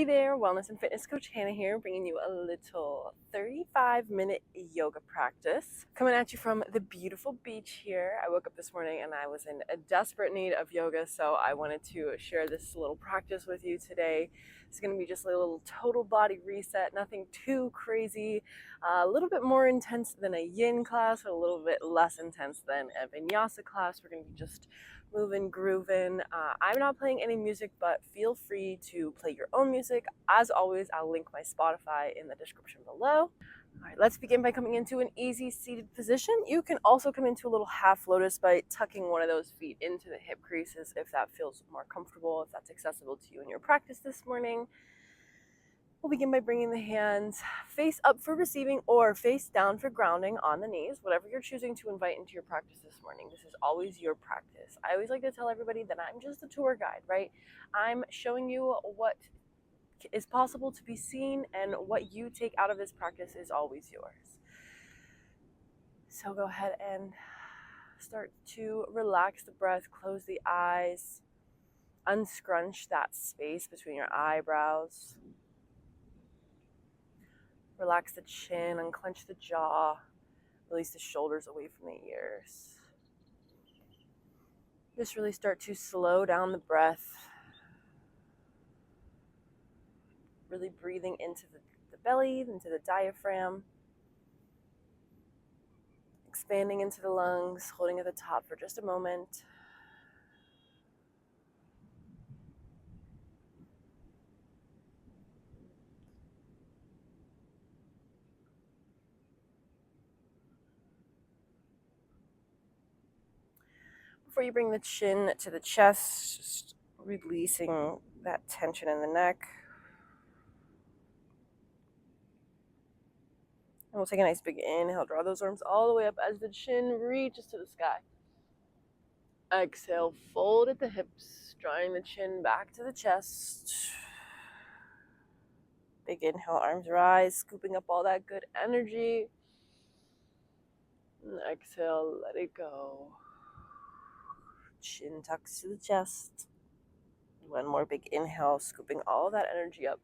Hey there, wellness and fitness coach Hannah here, bringing you a little 35-minute yoga practice. Coming at you from the beautiful beach here. I woke up this morning and I was in a desperate need of yoga, so I wanted to share this little practice with you today. It's going to be just a little total body reset, nothing too crazy, a little bit more intense than a yin class, but a little bit less intense than a vinyasa class. We're going to be just moving, grooving. I'm not playing any music, but feel free to play your own music. As always, I'll link my Spotify in the description below. All right, let's begin by coming into an easy seated position. You can also come into a little half lotus by tucking one of those feet into the hip creases if that feels more comfortable, if that's accessible to you in your practice this morning. We'll begin by bringing the hands face up for receiving or face down for grounding on the knees, whatever you're choosing to invite into your practice this morning. This is always your practice. I always like to tell everybody that I'm just a tour guide, right? I'm showing you what is possible to be seen, and what you take out of this practice is always yours. So go ahead and start to relax the breath, close the eyes, unscrunch that space between your eyebrows. Relax the chin, unclench the jaw, release the shoulders away from the ears. Just really start to slow down the breath, really breathing into the belly, into the diaphragm, expanding into the lungs, holding at the top for just a moment. Before you bring the chin to the chest, just releasing that tension in the neck. And we'll take a nice big inhale, draw those arms all the way up as the chin reaches to the sky. Exhale, fold at the hips, drawing the chin back to the chest. Big inhale, arms rise, scooping up all that good energy. And exhale, let it go. Chin tucks to the chest. One more big inhale, scooping all that energy up.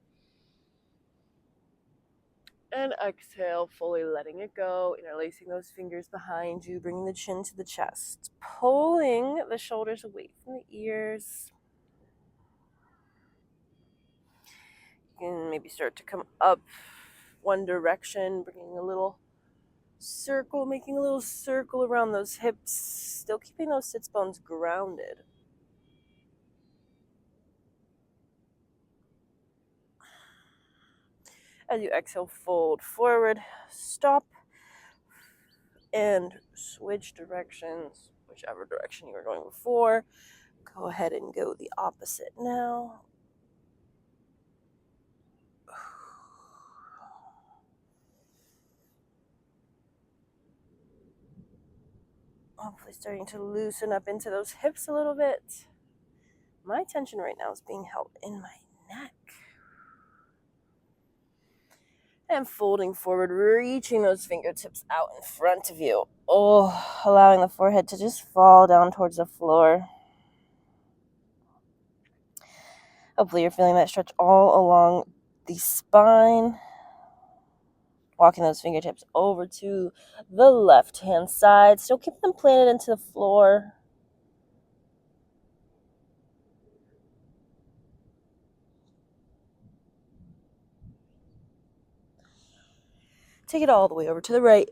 And exhale, fully letting it go, interlacing those fingers behind you, bringing the chin to the chest, pulling the shoulders away from the ears. You can maybe start to come up one direction, bringing a little circle, making a little circle around those hips, still keeping those sits bones grounded. As you exhale, fold forward, stop, and switch directions, whichever direction you were going before. Go ahead and go the opposite now. Hopefully starting to loosen up into those hips a little bit. My tension right now is being held in my neck. And folding forward, reaching those fingertips out in front of you. Oh, allowing the forehead to just fall down towards the floor. Hopefully you're feeling that stretch all along the spine. Walking those fingertips over to the left-hand side. Still keep them planted into the floor. Take it all the way over to the right.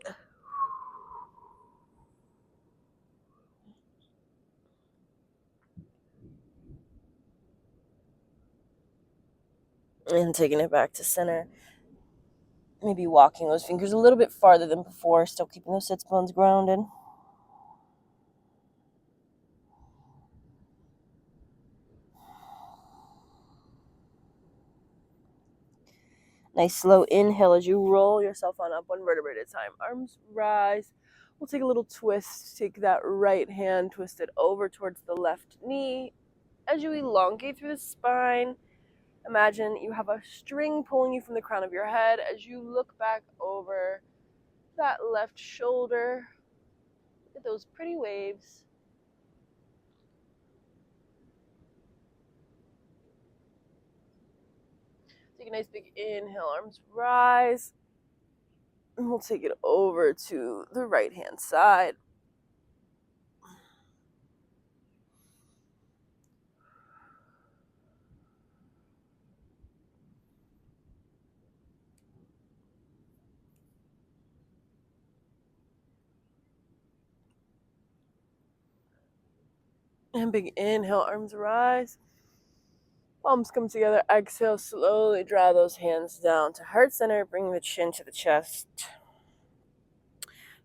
And taking it back to center. Maybe walking those fingers a little bit farther than before. Still keeping those sits bones grounded. Nice slow inhale as you roll yourself on up one vertebrae at a time. Arms rise. We'll take a little twist. Take that right hand, twist it over towards the left knee. As you elongate through the spine, imagine you have a string pulling you from the crown of your head as you look back over that left shoulder. Look at those pretty waves. Take a nice big inhale, arms rise. And we'll take it over to the right hand side. And big inhale, arms rise. Palms come together. Exhale, slowly draw those hands down to heart center. Bring the chin to the chest.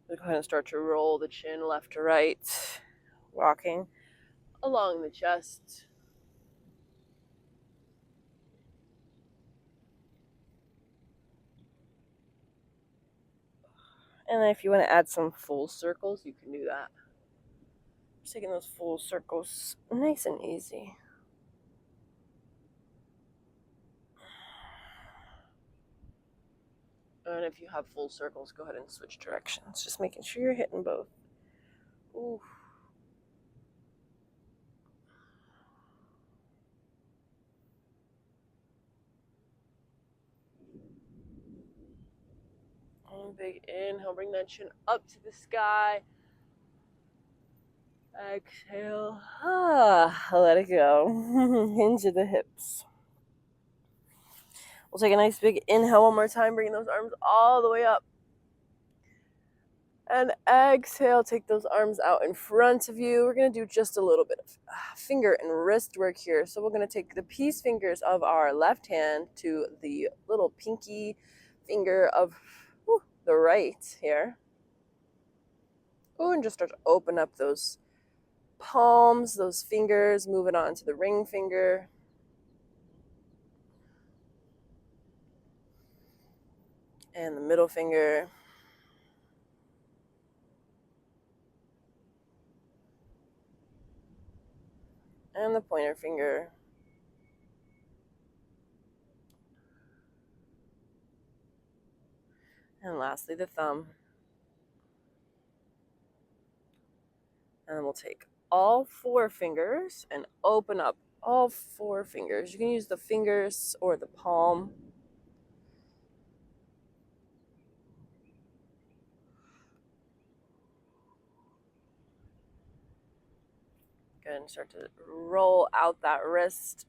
We'll go ahead and start to roll the chin left to right, rocking along the chest. And then if you want to add some full circles, you can do that. Just taking those full circles nice and easy. And if you have full circles, go ahead and switch directions. Just making sure you're hitting both. Ooh. And big inhale, bring that chin up to the sky. Exhale, let it go. Hinge at the hips. We'll take a nice big inhale one more time, bring those arms all the way up. And exhale, take those arms out in front of you. We're going to do just a little bit of finger and wrist work here. So we're going to take the peace fingers of our left hand to the little pinky finger of the right here. And just start to open up those palms, those fingers, moving on to the ring finger. And the middle finger. And the pointer finger. And lastly, the thumb. And then we'll take all 4 fingers and open up all 4 fingers. You can use the fingers or the palm. Good, and start to roll out that wrist,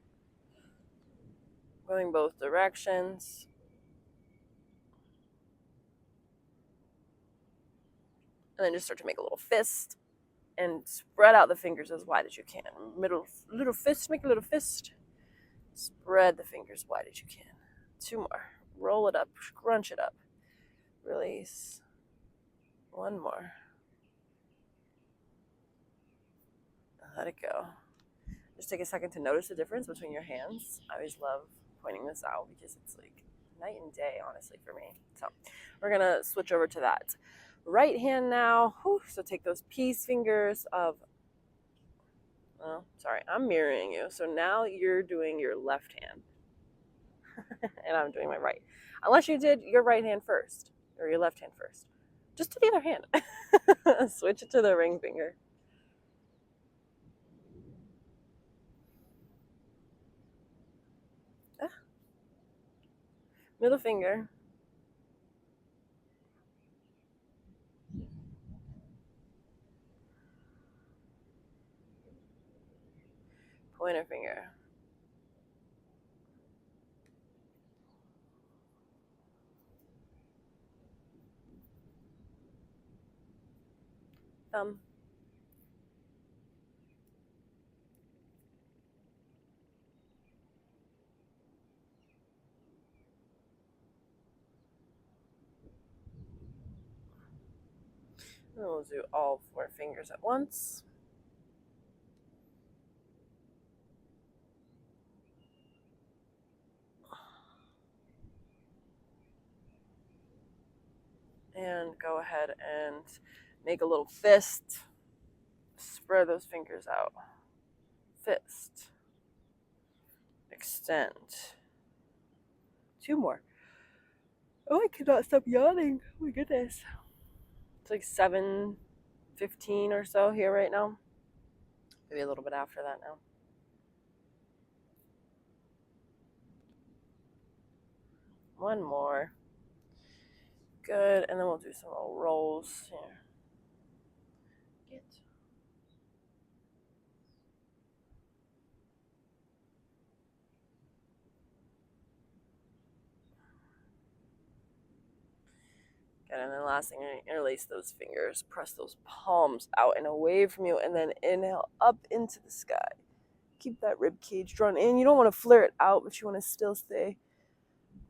going both directions. And then just start to make a little fist and spread out the fingers as wide as you can. Little fist, make a little fist. Spread the fingers wide as you can. 2 more. Roll it up, scrunch it up. Release. 1 more. Let it go. Just take a second to notice the difference between your hands. I always love pointing this out because it's like night and day, honestly, for me. So we're going to switch over to that right hand now. So take those peace fingers of, I'm mirroring you. So now you're doing your left hand and I'm doing my right. Unless you did your right hand first or your left hand first. Just do the other hand. Switch it to the ring finger. Middle finger. Pointer finger. Thumb. And we'll do all 4 fingers at once. And go ahead and make a little fist. Spread those fingers out. Fist. Extend. 2 more. Oh, I cannot stop yawning. Oh my goodness. It's like 7:15 or so here right now. Maybe a little bit after that now. One more. Good, and then we'll do some little rolls here. Get. Good, and then last thing, interlace those fingers, press those palms out and away from you, and then inhale up into the sky. Keep that rib cage drawn in. You don't want to flare it out, but you want to still stay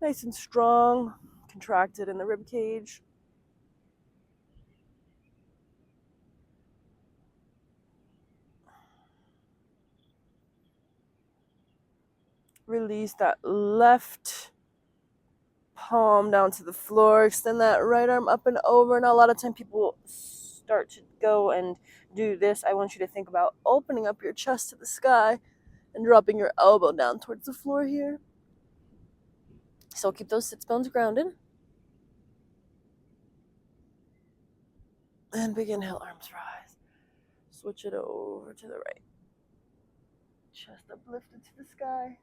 nice and strong, contracted in the rib cage. Release that left palm down to the floor. Extend that right arm up and over. Now, a lot of time people start to go and do this. I want you to think about opening up your chest to the sky and dropping your elbow down towards the floor here. So keep those sits bones grounded. And big inhale, arms rise. Switch it over to the right. Chest uplifted to the sky.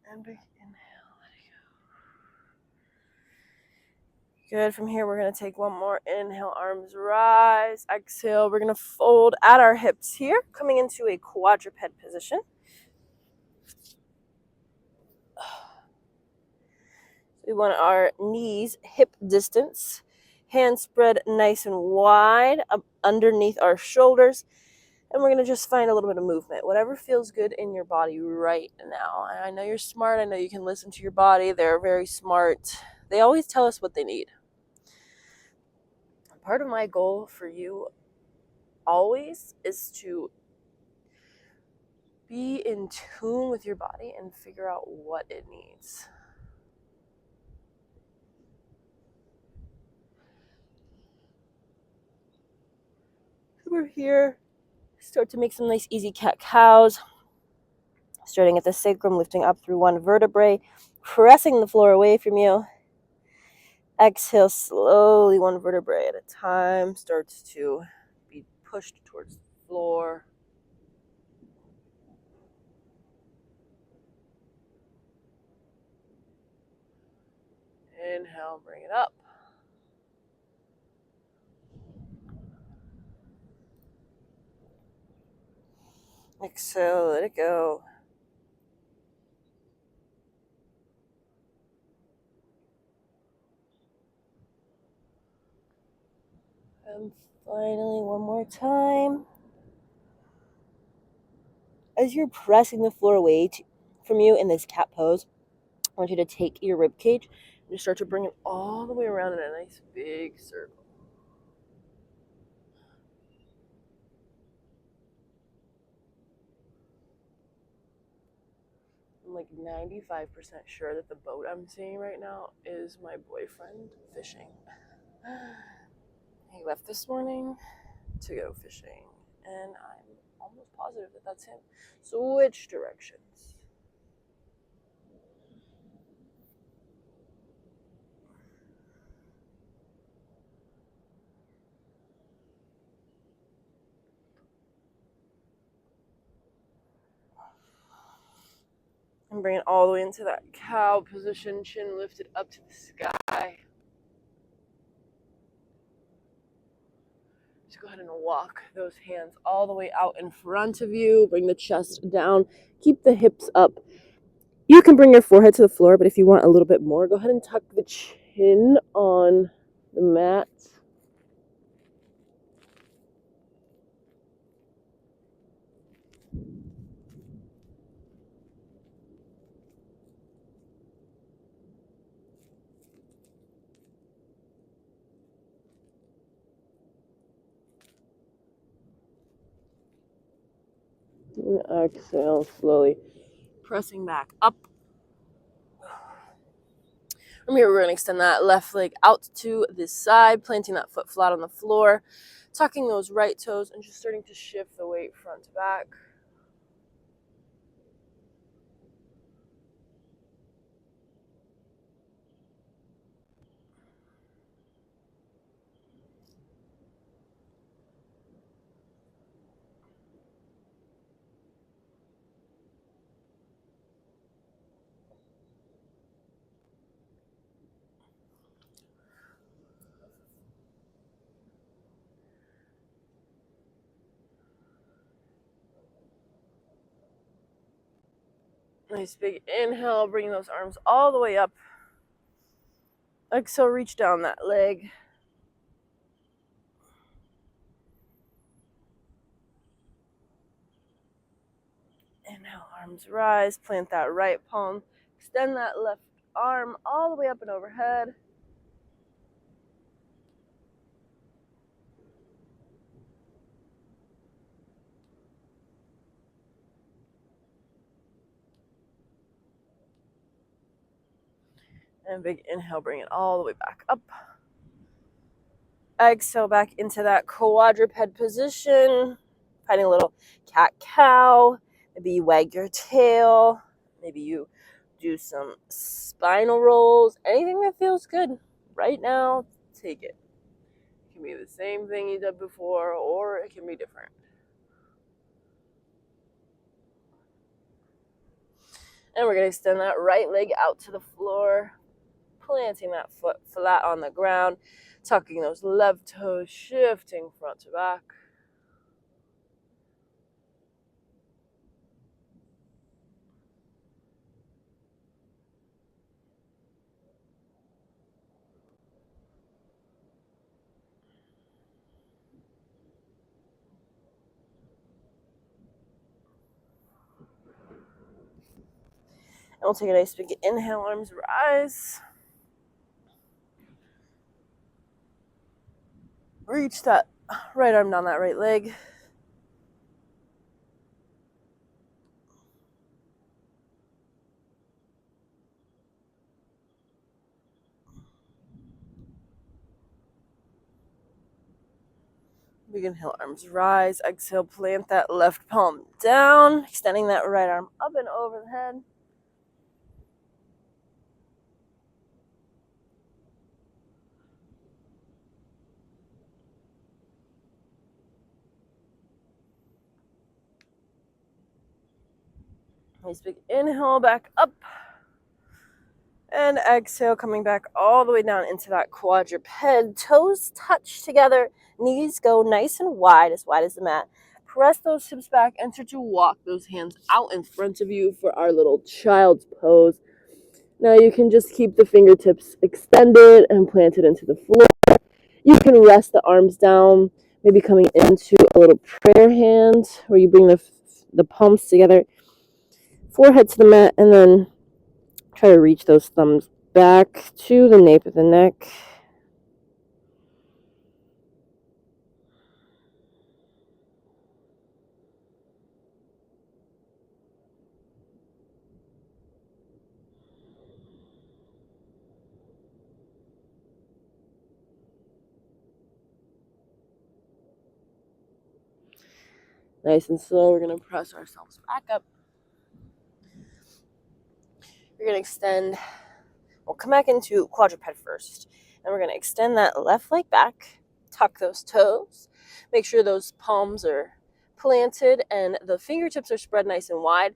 And big inhale, let it go. Good. From here, we're going to take one more inhale, arms rise. Exhale, we're going to fold at our hips here, coming into a quadruped position. We want our knees hip distance, hands spread nice and wide up underneath our shoulders. And we're going to just find a little bit of movement, whatever feels good in your body right now. And I know you're smart. I know you can listen to your body. They're very smart. They always tell us what they need. Part of my goal for you always is to be in tune with your body and figure out what it needs. We're here. Start to make some nice easy cat-cows. Starting at the sacrum, lifting up through one vertebrae, pressing the floor away from you. Exhale slowly, one vertebrae at a time. Starts to be pushed towards the floor. Inhale, bring it up. Exhale, let it go. And finally, one more time. As you're pressing the floor away from you in this cat pose, I want you to take your rib cage and just start to bring it all the way around in a nice big circle. I'm like 95% sure that the boat I'm seeing right now is my boyfriend fishing. He left this morning to go fishing, and I'm almost positive that that's him. Switch directions. And bring it all the way into that cow position, chin lifted up to the sky. Just go ahead and walk those hands all the way out in front of you. Bring the chest down. Keep the hips up. You can bring your forehead to the floor, but if you want a little bit more, go ahead and tuck the chin on the mat. And exhale slowly, pressing back up. From here, we're going to extend that left leg out to the side, planting that foot flat on the floor, tucking those right toes, and just starting to shift the weight front to back. Nice big inhale, bring those arms all the way up. Exhale, reach down that leg. Inhale, arms rise, plant that right palm, extend that left arm all the way up and overhead. And big inhale, bring it all the way back up. Exhale back into that quadruped position. Finding a little cat-cow. Maybe you wag your tail. Maybe you do some spinal rolls. Anything that feels good right now, take it. It can be the same thing you did before, or it can be different. And we're going to extend that right leg out to the floor, planting that foot flat on the ground, tucking those left toes, shifting front to back. And we'll take a nice big inhale, arms rise. Reach that right arm down that right leg. Big inhale, arms rise. Exhale, plant that left palm down, extending that right arm up and over the head. Nice big inhale, back up. And exhale, coming back all the way down into that quadruped. Toes touch together, knees go nice and wide as the mat. Press those hips back and start to walk those hands out in front of you for our little child's pose. Now you can just keep the fingertips extended and planted into the floor. You can rest the arms down, maybe coming into a little prayer hand where you bring the palms together, forehead to the mat, and then try to reach those thumbs back to the nape of the neck. Nice and slow, we're going to press ourselves back up. We're going to extend, we'll come back into quadruped first. And we're going to extend that left leg back, tuck those toes, make sure those palms are planted and the fingertips are spread nice and wide.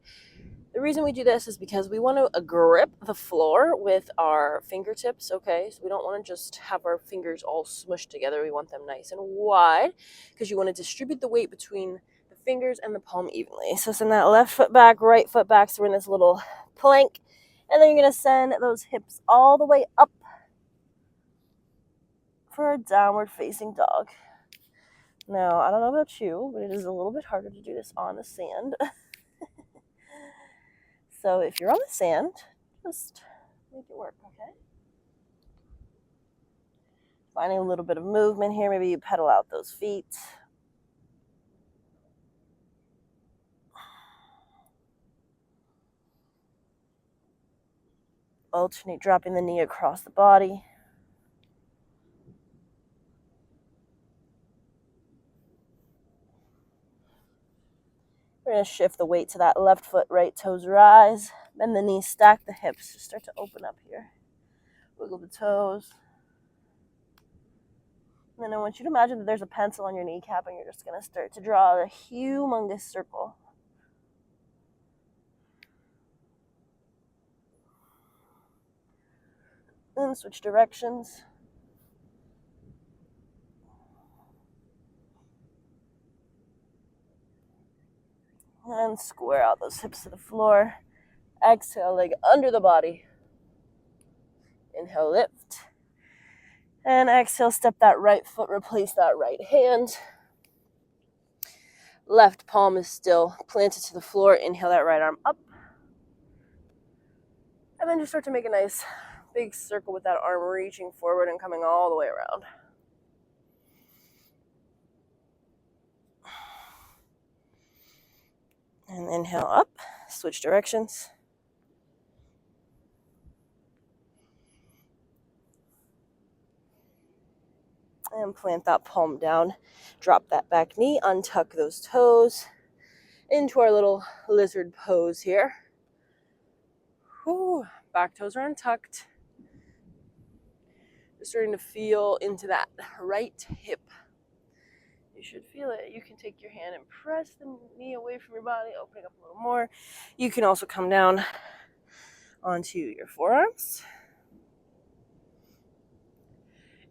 The reason we do this is because we want to grip the floor with our fingertips, okay? So we don't want to just have our fingers all smushed together. We want them nice and wide because you want to distribute the weight between the fingers and the palm evenly. So send that left foot back, right foot back. So we're in this little plank. And then you're going to send those hips all the way up for a downward facing dog. Now, I don't know about you, but it is a little bit harder to do this on the sand. So if you're on the sand, just make it work, okay? Finding a little bit of movement here. Maybe you pedal out those feet. Alternate dropping the knee across the body. We're going to shift the weight to that left foot, right toes rise. Bend the knees, stack the hips. Just start to open up here. Wiggle the toes. And then I want you to imagine that there's a pencil on your kneecap and you're just going to start to draw a humongous circle. And switch directions. And square out those hips to the floor. Exhale, leg under the body. Inhale, lift. And exhale, step that right foot, replace that right hand. Left palm is still planted to the floor. Inhale that right arm up. And then just start to make a nice big circle with that arm reaching forward and coming all the way around. And inhale up, switch directions. And plant that palm down. Drop that back knee, untuck those toes into our little lizard pose here. Whew, back toes are untucked. Just starting to feel into that right hip. You should feel it. You can take your hand and press the knee away from your body, opening up a little more. You can also come down onto your forearms.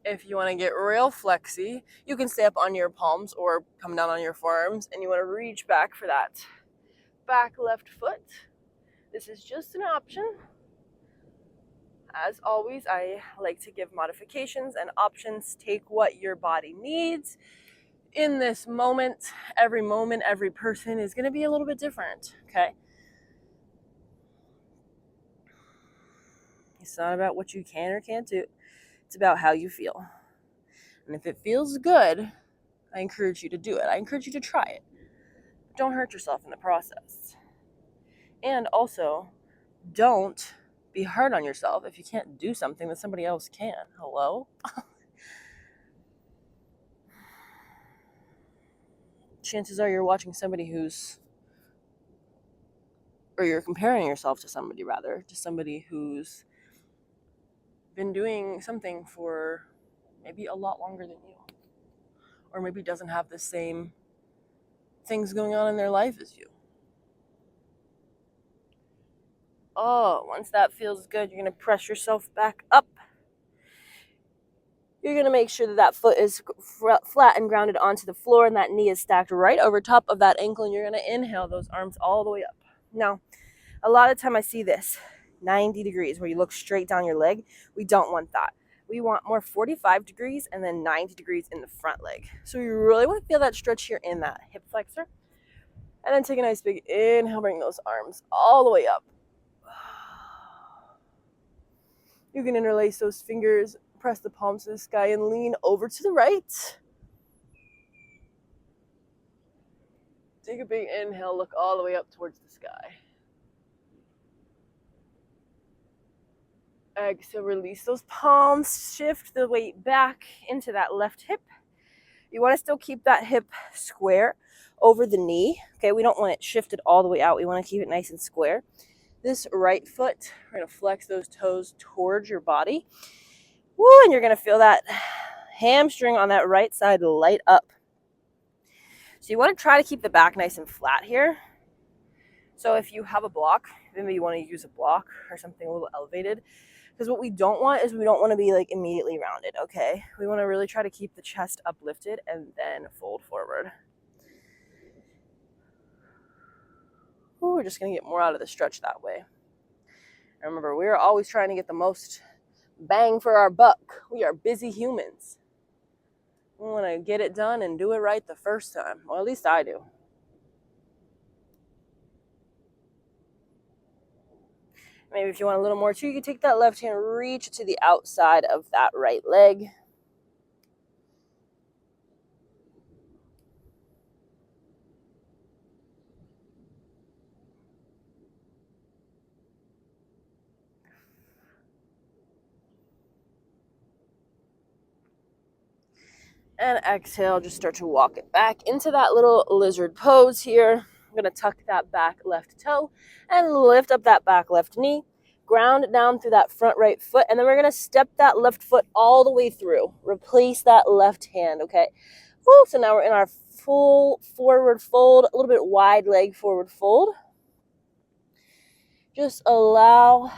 If you want to get real flexy, you can stay up on your palms or come down on your forearms, and you want to reach back for that back left foot. This is just an option. As always, I like to give modifications and options. Take what your body needs. In this moment, every person is going to be a little bit different, okay? It's not about what you can or can't do. It's about how you feel. And if it feels good, I encourage you to do it. I encourage you to try it. Don't hurt yourself in the process. And also, don't be hard on yourself if you can't do something that somebody else can. Hello? Chances are you're watching somebody you're comparing yourself to somebody who's been doing something for maybe a lot longer than you, or maybe doesn't have the same things going on in their life as you. Oh, once that feels good, you're going to press yourself back up. You're going to make sure that foot is flat and grounded onto the floor, and that knee is stacked right over top of that ankle, and you're going to inhale those arms all the way up. Now, a lot of the time I see this 90 degrees where you look straight down your leg. We don't want that. We want more 45 degrees and then 90 degrees in the front leg. So you really want to feel that stretch here in that hip flexor. And then take a nice big inhale, bring those arms all the way up. You can interlace those fingers, press the palms to the sky, and lean over to the right. Take a big inhale, look all the way up towards the sky. Exhale, release those palms, shift the weight back into that left hip. You want to still keep that hip square over the knee. Okay, we don't want it shifted all the way out. We want to keep it nice and square. This right foot, we're going to flex those toes towards your body. Woo, and you're going to feel that hamstring on that right side light up. So you want to try to keep the back nice and flat here. So if you have a block, maybe you want to use a block or something a little elevated. Because what we don't want is we don't want to be like immediately rounded, okay? We want to really try to keep the chest uplifted and then fold forward. Ooh, we're just going to get more out of the stretch that way. And remember, we are always trying to get the most bang for our buck. We are busy humans. We want to get it done and do it right the first time. Well, at least I do. Maybe if you want a little more too, you can take that left hand, reach to the outside of that right leg. And exhale, just start to walk it back into that little lizard pose here. I'm going to tuck that back left toe and lift up that back left knee. Ground it down through that front right foot, and then we're going to step that left foot all the way through. Replace that left hand, okay? Woo, so now we're in our full forward fold, a little bit wide leg forward fold. Just allow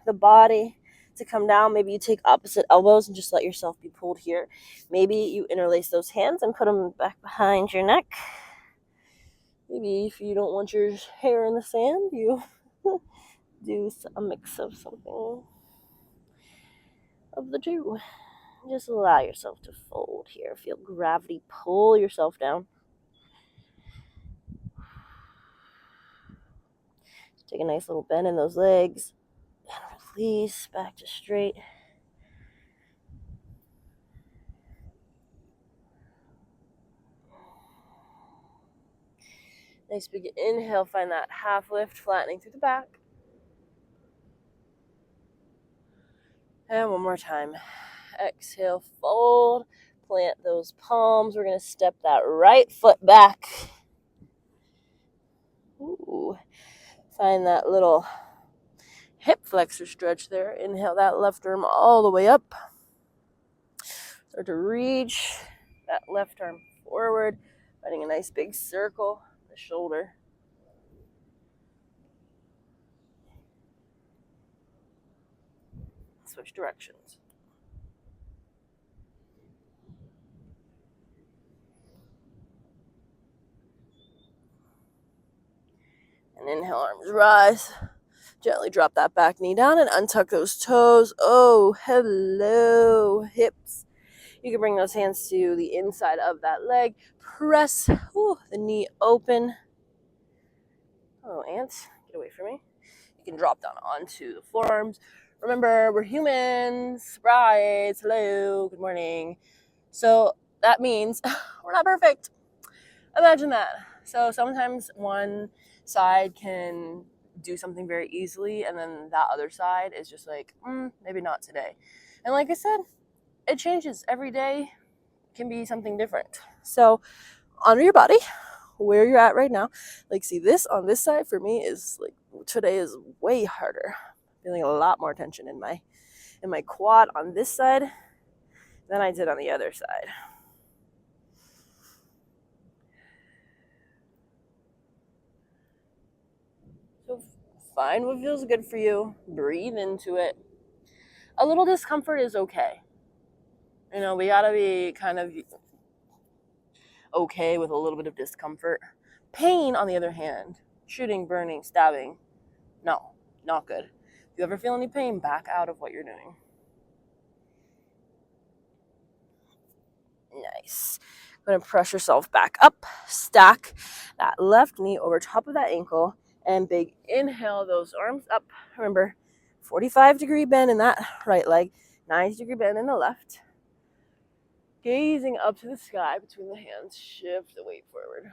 the body to come down. Maybe you take opposite elbows and just let yourself be pulled here. Maybe you interlace those hands and put them back behind your neck. Maybe if you don't want your hair in the sand, you do a mix of something of the two. Just allow yourself to fold here. Feel gravity pull yourself down. Take a nice little bend in those legs and release back to straight. Nice big inhale, find that half lift, flattening through the back. And one more time. Exhale, fold, plant those palms. We're going to step that right foot back. Ooh. Find that little hip flexor stretch there. Inhale that left arm all the way up. Start to reach that left arm forward, finding a nice big circle, the shoulder. Switch directions. And inhale, arms rise. Gently drop that back knee down and untuck those toes. Oh, hello, hips. You can bring those hands to the inside of that leg. Press the knee open. Oh, ants, get away from me. You can drop down onto the forearms. Remember, we're humans. Surprise. Hello. Good morning. So that means we're not perfect. Imagine that. So sometimes one side can do something very easily, and then that other side is just like, maybe not today. And like I said, it changes every day. Can be something different. So honor your body where you're at right now. Like, see, this on this side for me is like, today is way harder. Feeling a lot more tension in my quad on this side than I did on the other side. So find what feels good for you. Breathe into it. A little discomfort is okay. You know, we gotta be kind of okay with a little bit of discomfort. Pain, on the other hand, shooting, burning, stabbing, no, not good. If you ever feel any pain, back out of what you're doing. Nice. Going to press yourself back up. Stack that left knee over top of that ankle. And big inhale, those arms up. Remember, 45-degree bend in that right leg, 90-degree bend in the left. Gazing up to the sky between the hands. Shift the weight forward.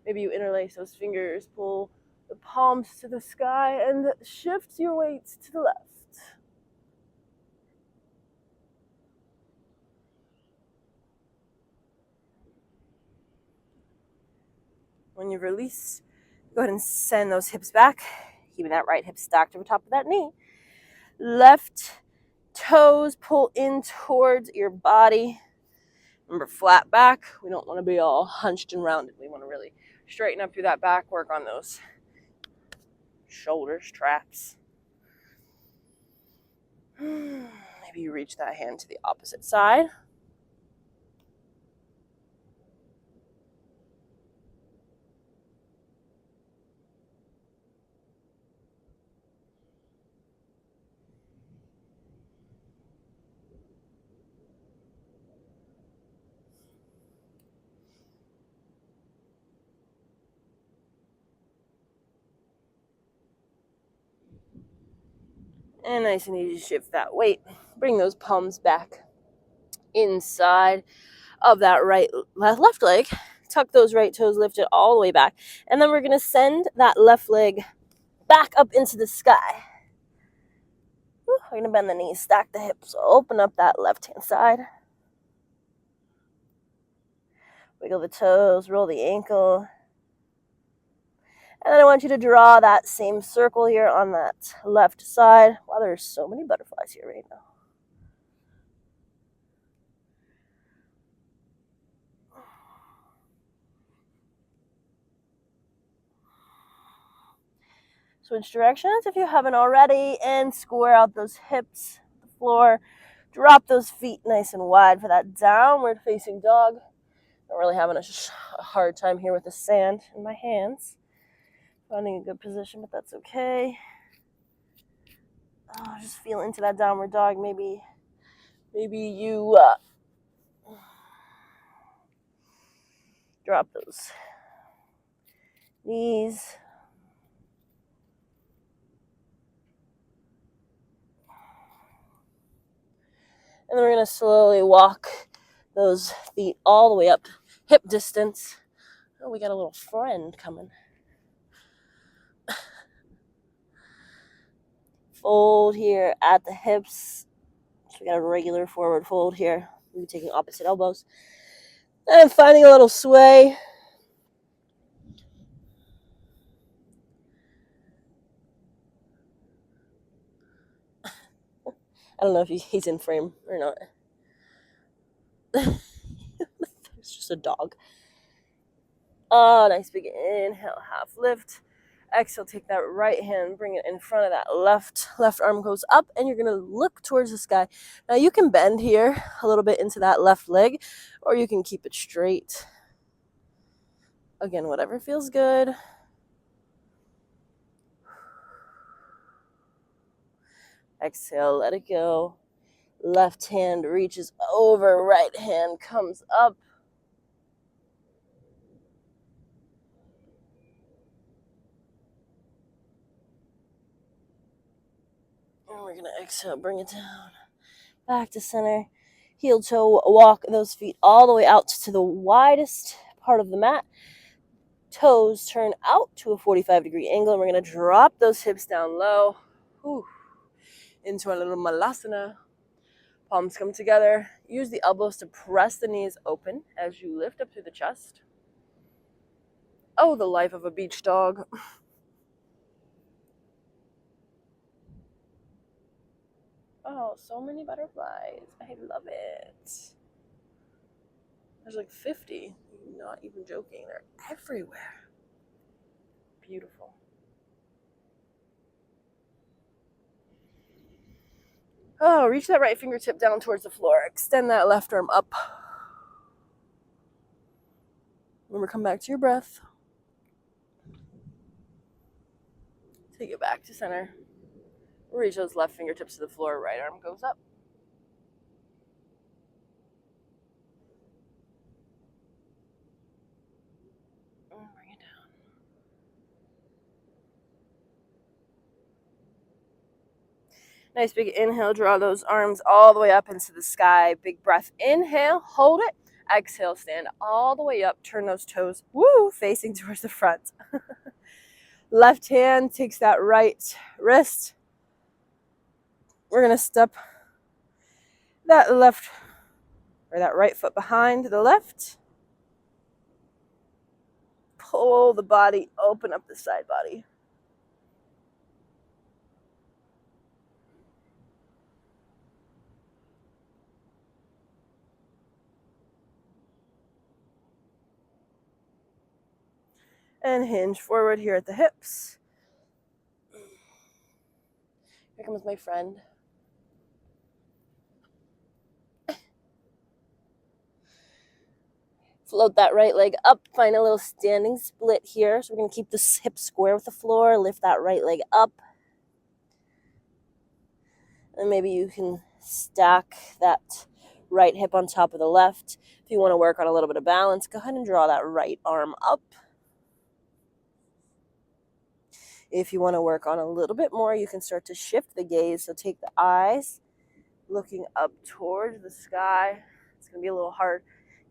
Maybe you interlace those fingers, pull the palms to the sky, and shift your weight to the left. When you release, go ahead and send those hips back, keeping that right hip stacked over top of that knee. Left toes pull in towards your body. Remember, flat back. We don't want to be all hunched and rounded. We want to really straighten up through that back, work on those shoulders, traps. Maybe you reach that hand to the opposite side. And nice and easy, shift that weight. Bring those palms back inside of that left leg. Tuck those right toes, lift it all the way back. And then we're going to send that left leg back up into the sky. We're going to bend the knees, stack the hips, open up that left-hand side. Wiggle the toes, roll the ankle. And then I want you to draw that same circle here on that left side. Wow, there's so many butterflies here right now. Switch directions if you haven't already, and square out those hips, the floor. Drop those feet nice and wide for that downward facing dog. I'm really having a hard time here with the sand in my hands. Finding a good position, but that's okay. Oh, just feel into that downward dog. Maybe you drop those knees. And then we're going to slowly walk those feet all the way up hip distance. Oh, we got a little friend coming. Fold here at the hips. So we got a regular forward fold here. We'll be taking opposite elbows. And finding a little sway. I don't know if he's in frame or not. It's just a dog. Oh, nice big inhale, half lift. Exhale, take that right hand, bring it in front of that left arm goes up, and you're going to look towards the sky. Now you can bend here a little bit into that left leg, or you can keep it straight. Again, whatever feels good. Exhale, let it go. Left hand reaches over, right hand comes up. And we're going to exhale, bring it down. Back to center. Heel toe walk those feet all the way out to the widest part of the mat. Toes turn out to a 45-degree angle, and we're going to drop those hips down low. Whew. Into our little malasana. Palms come together. Use the elbows to press the knees open as you lift up through the chest. Oh, the life of a beach dog. Oh, so many butterflies. I love it. There's like 50. Not even joking. They're everywhere. Beautiful. Oh, reach that right fingertip down towards the floor. Extend that left arm up. Remember, come back to your breath. Take it back to center. Reach those left fingertips to the floor. Right arm goes up. And bring it down. Nice big inhale. Draw those arms all the way up into the sky. Big breath. Inhale. Hold it. Exhale. Stand all the way up. Turn those toes, facing towards the front. Left hand takes that right wrist. We're going to step that right foot behind the left. Pull the body, open up the side body. And hinge forward here at the hips. Here comes my friend. Float that right leg up. Find a little standing split here. So we're going to keep the hip square with the floor. Lift that right leg up. And maybe you can stack that right hip on top of the left. If you want to work on a little bit of balance, go ahead and draw that right arm up. If you want to work on a little bit more, you can start to shift the gaze. So take the eyes looking up towards the sky. It's going to be a little hard.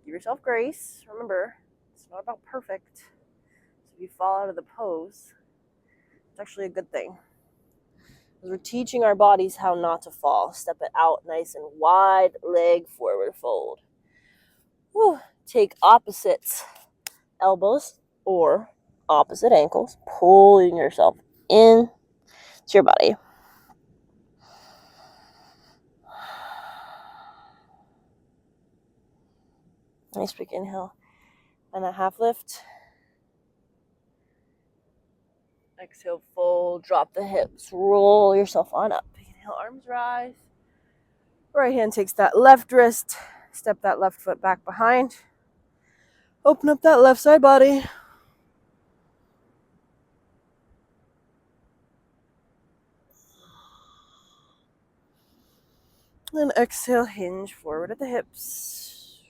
Give yourself grace. Remember, it's not about perfect. So if you fall out of the pose, it's actually a good thing. We're teaching our bodies how not to fall. Step it out nice and wide, leg forward fold. Whew. Take opposite elbows or opposite ankles, pulling yourself in to your body. Nice big inhale and a half lift. Exhale, fold, drop the hips, roll yourself on up. Inhale, arms rise. Right hand takes that left wrist, step that left foot back behind. Open up that left side body. Then exhale, hinge forward at the hips.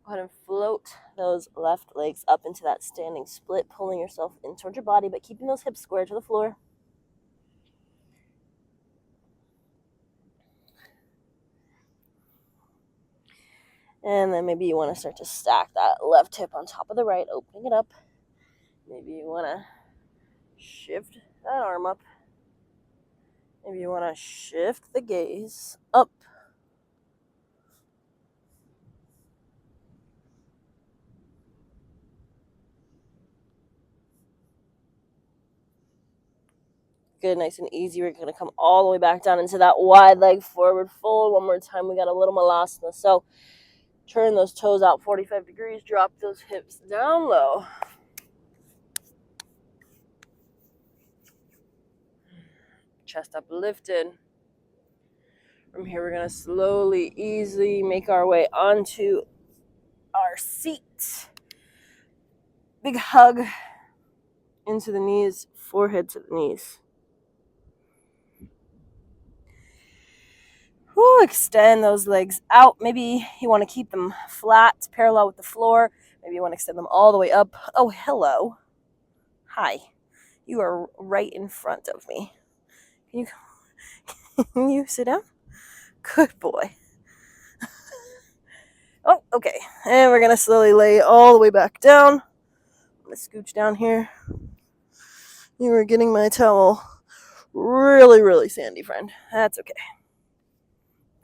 Go ahead and float those left legs up into that standing split, pulling yourself in towards your body, but keeping those hips square to the floor. And then maybe you want to start to stack that left hip on top of the right, opening it up. Maybe you want to shift that arm up. Maybe you want to shift the gaze up. Good, nice and easy. We're going to come all the way back down into that wide leg forward fold. One more time. We got a little malasana. So turn those toes out 45 degrees. Drop those hips down low. Chest up lifted. From here, we're going to slowly, easily make our way onto our seat. Big hug into the knees, forehead to the knees. Woo, extend those legs out. Maybe you want to keep them flat, parallel with the floor. Maybe you want to extend them all the way up. Oh, hello. Hi. You are right in front of me. Can you sit down? Good boy. Oh, okay. And we're going to slowly lay all the way back down. I'm going to scooch down here. You were getting my towel really, really sandy, friend. That's okay.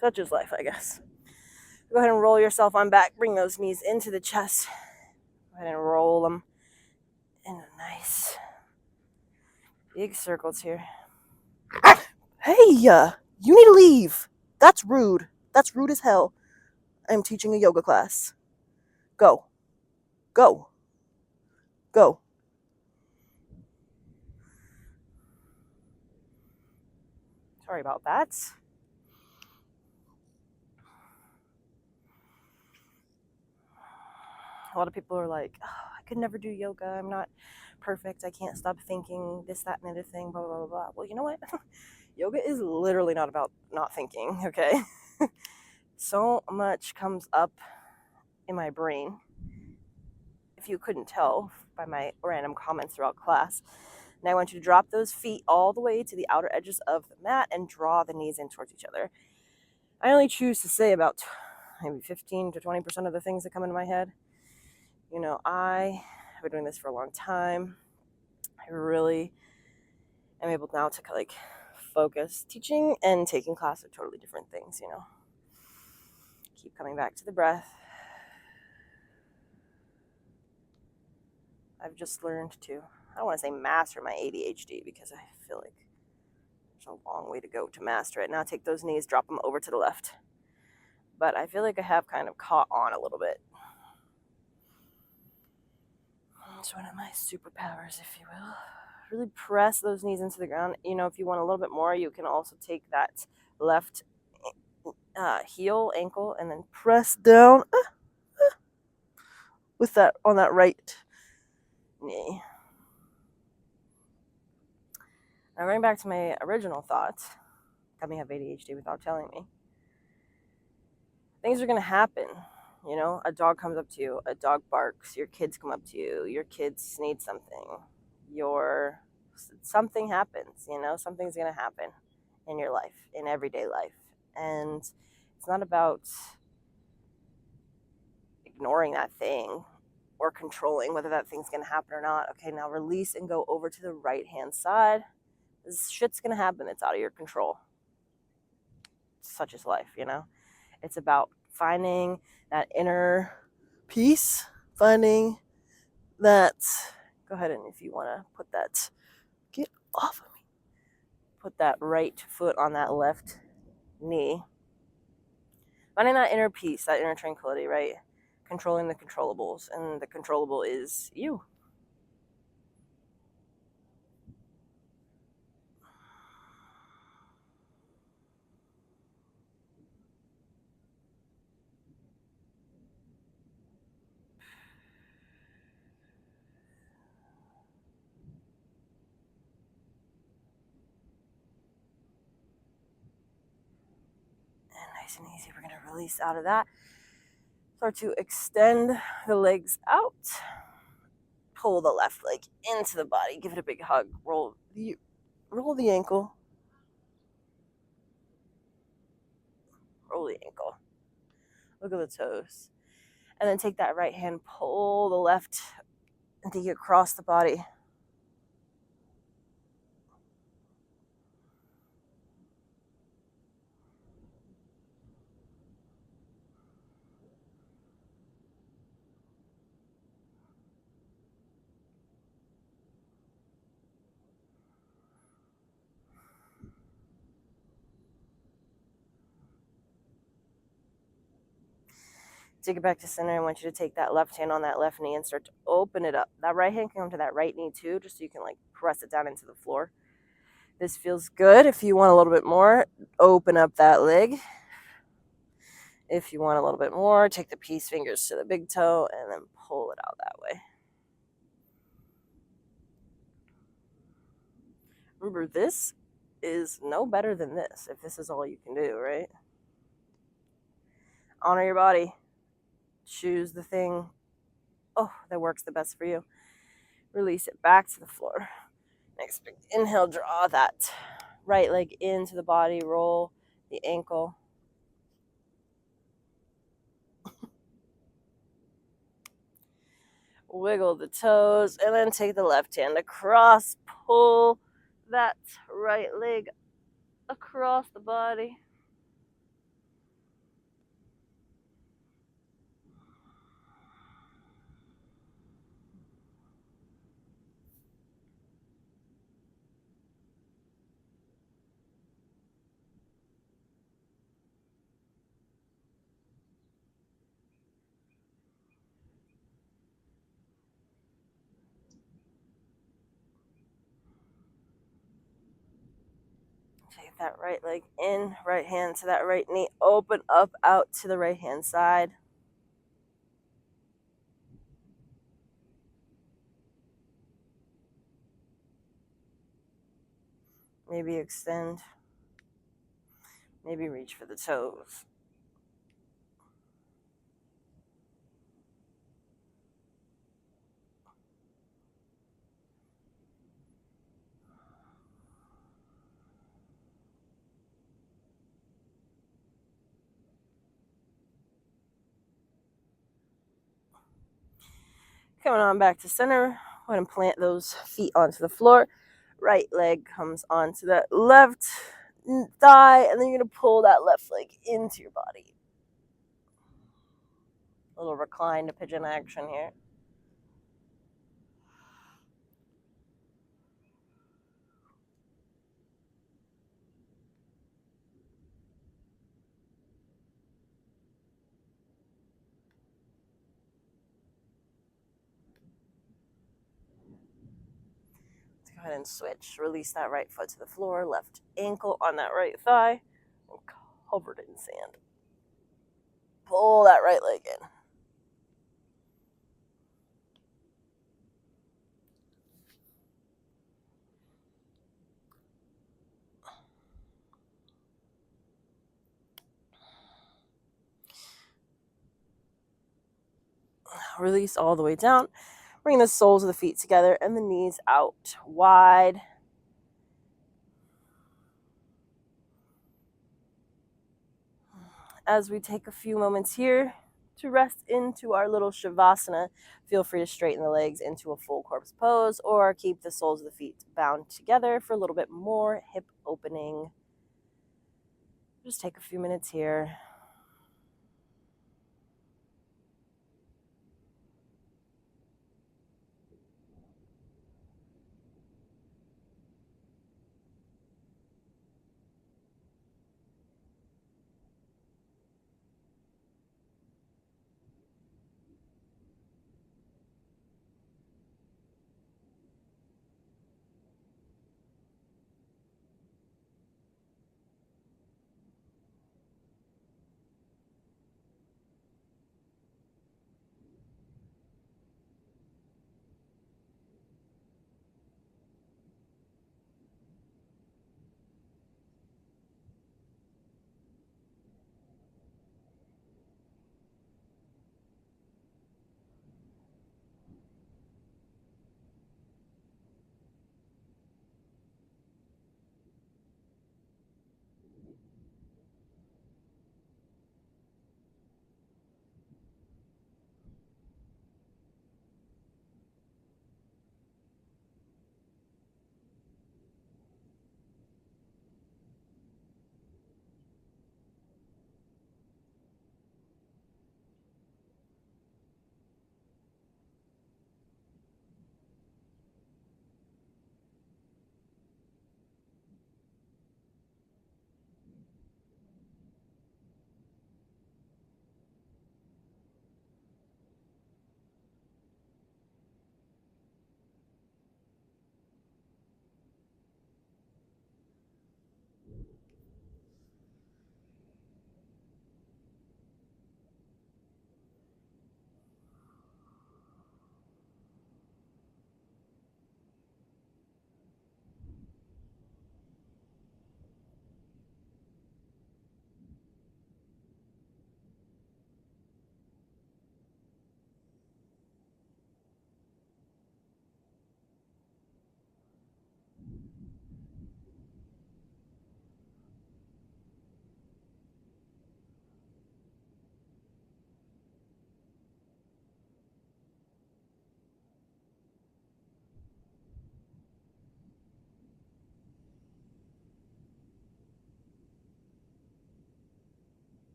Such is life, I guess. Go ahead and roll yourself on back. Bring those knees into the chest. Go ahead and roll them in a nice big circles here. Hey, you need to leave. That's rude. That's rude as hell. I'm teaching a yoga class. Go. Go. Go. Sorry about that. A lot of people are like, oh, I could never do yoga. I'm not perfect. I can't stop thinking this, that, and the other thing, blah, blah, blah, blah. Well, you know what? Yoga is literally not about not thinking, okay? So much comes up in my brain, if you couldn't tell by my random comments throughout class. And I want you to drop those feet all the way to the outer edges of the mat and draw the knees in towards each other. I only choose to say about maybe 15 to 20% of the things that come into my head. You know, I have been doing this for a long time. I really am able now to like focus. Teaching and taking class are totally different things, you know. Keep coming back to the breath. I've just learned to, I don't want to say master my ADHD because I feel like there's a long way to go to master it. Now take those knees, drop them over to the left. But I feel like I have kind of caught on a little bit. It's one of my superpowers, if you will. Really press those knees into the ground. You know, if you want a little bit more, you can also take that left heel, ankle, and then press down with that on that right knee. Now going back to my original thoughts, got me have ADHD without telling me. Things are going to happen. You know, a dog comes up to you, a dog barks, your kids come up to you, your kids need something, something happens, you know, something's going to happen in your life, in everyday life. And it's not about ignoring that thing or controlling whether that thing's going to happen or not. Okay, now release and go over to the right hand side. This shit's going to happen. It's out of your control. Such is life, you know. It's about finding that inner peace, finding that, go ahead and if you want to put that, get off of me, put that right foot on that left knee, finding that inner peace, that inner tranquility, right? Controlling the controllables, and the controllable is you. Nice and easy. We're going to release out of that. Start to extend the legs out. Pull the left leg into the body. Give it a big hug. Roll the ankle. Roll the ankle. Look at the toes. And then take that right hand, pull the left, and take it across the body. Take it back to center. I want you to take that left hand on that left knee and start to open it up. That right hand can come to that right knee too, just so you can like press it down into the floor. This feels good. If you want a little bit more, open up that leg. If you want a little bit more, take the peace fingers to the big toe and then pull it out that way. Remember, this is no better than this if this is all you can do, right? Honor your body. Choose the thing that works the best for you. Release it back to the floor. Next big inhale, draw that right leg into the body, roll the ankle. Wiggle the toes, and then take the left hand across, pull that right leg across the body. Take that right leg in, right hand to that right knee, open up out to the right hand side. Maybe extend, maybe reach for the toes. Coming on back to center, go ahead and plant those feet onto the floor. Right leg comes onto that left thigh, and then you're going to pull that left leg into your body. A little recline to pigeon action here. Go ahead and switch. Release that right foot to the floor, left ankle on that right thigh, and covered in sand. Pull that right leg in. Release all the way down. Bring the soles of the feet together and the knees out wide. As we take a few moments here to rest into our little Shavasana, feel free to straighten the legs into a full corpse pose or keep the soles of the feet bound together for a little bit more hip opening. Just take a few minutes here.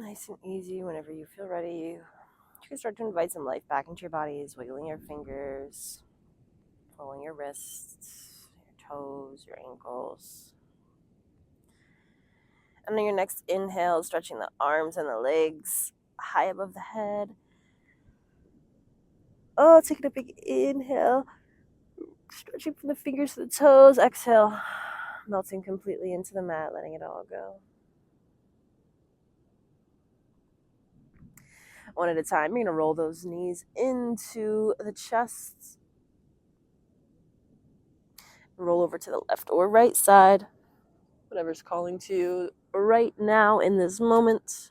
Nice and easy. Whenever you feel ready, you can start to invite some life back into your bodies, wiggling your fingers, pulling your wrists, your toes, your ankles. And on your next inhale, stretching the arms and the legs high above the head. Oh, taking a big inhale, stretching from the fingers to the toes. Exhale, melting completely into the mat, letting it all go. One at a time, you're going to roll those knees into the chest. Roll over to the left or right side, whatever's calling to you right now in this moment,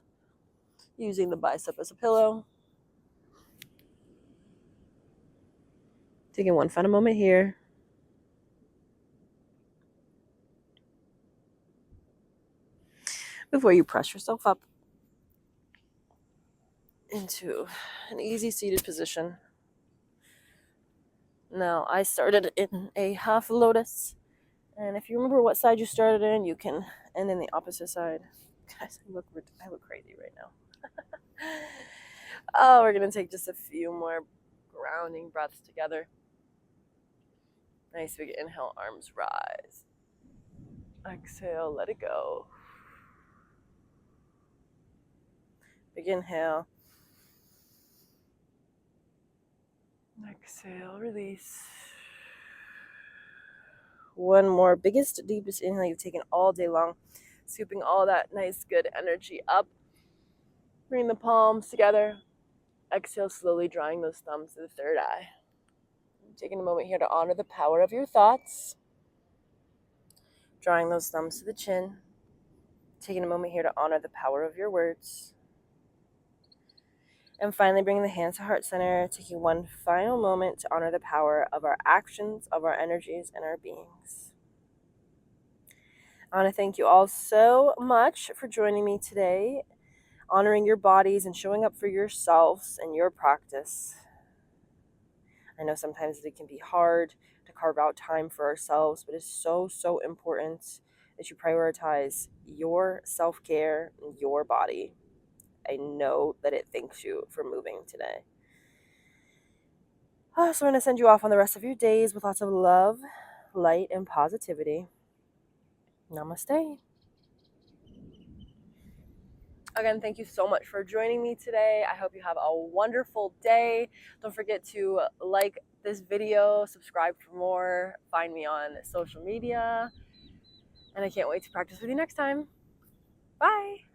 using the bicep as a pillow. Taking one final moment here. Before you press yourself up into an easy seated position. Now, I started in a half lotus, and if you remember what side you started in, you can end in the opposite side. Guys, I look crazy right now. Oh, we're going to take just a few more grounding breaths together. Nice big inhale, arms rise. Exhale, let it go. Big inhale. Exhale, release. One more, biggest, deepest inhale you've taken all day long. Scooping all that nice, good energy up. Bring the palms together. Exhale, slowly drawing those thumbs to the third eye. Taking a moment here to honor the power of your thoughts. Drawing those thumbs to the chin. Taking a moment here to honor the power of your words. And finally, bringing the hands to heart center, taking one final moment to honor the power of our actions, of our energies, and our beings. I want to thank you all so much for joining me today, honoring your bodies and showing up for yourselves and your practice. I know sometimes it can be hard to carve out time for ourselves, but it's so, so important that you prioritize your self-care, your body. I know that it thanks you for moving today. So I'm going to send you off on the rest of your days with lots of love, light, and positivity. Namaste. Again, thank you so much for joining me today. I hope you have a wonderful day. Don't forget to like this video, subscribe for more, find me on social media, and I can't wait to practice with you next time. Bye.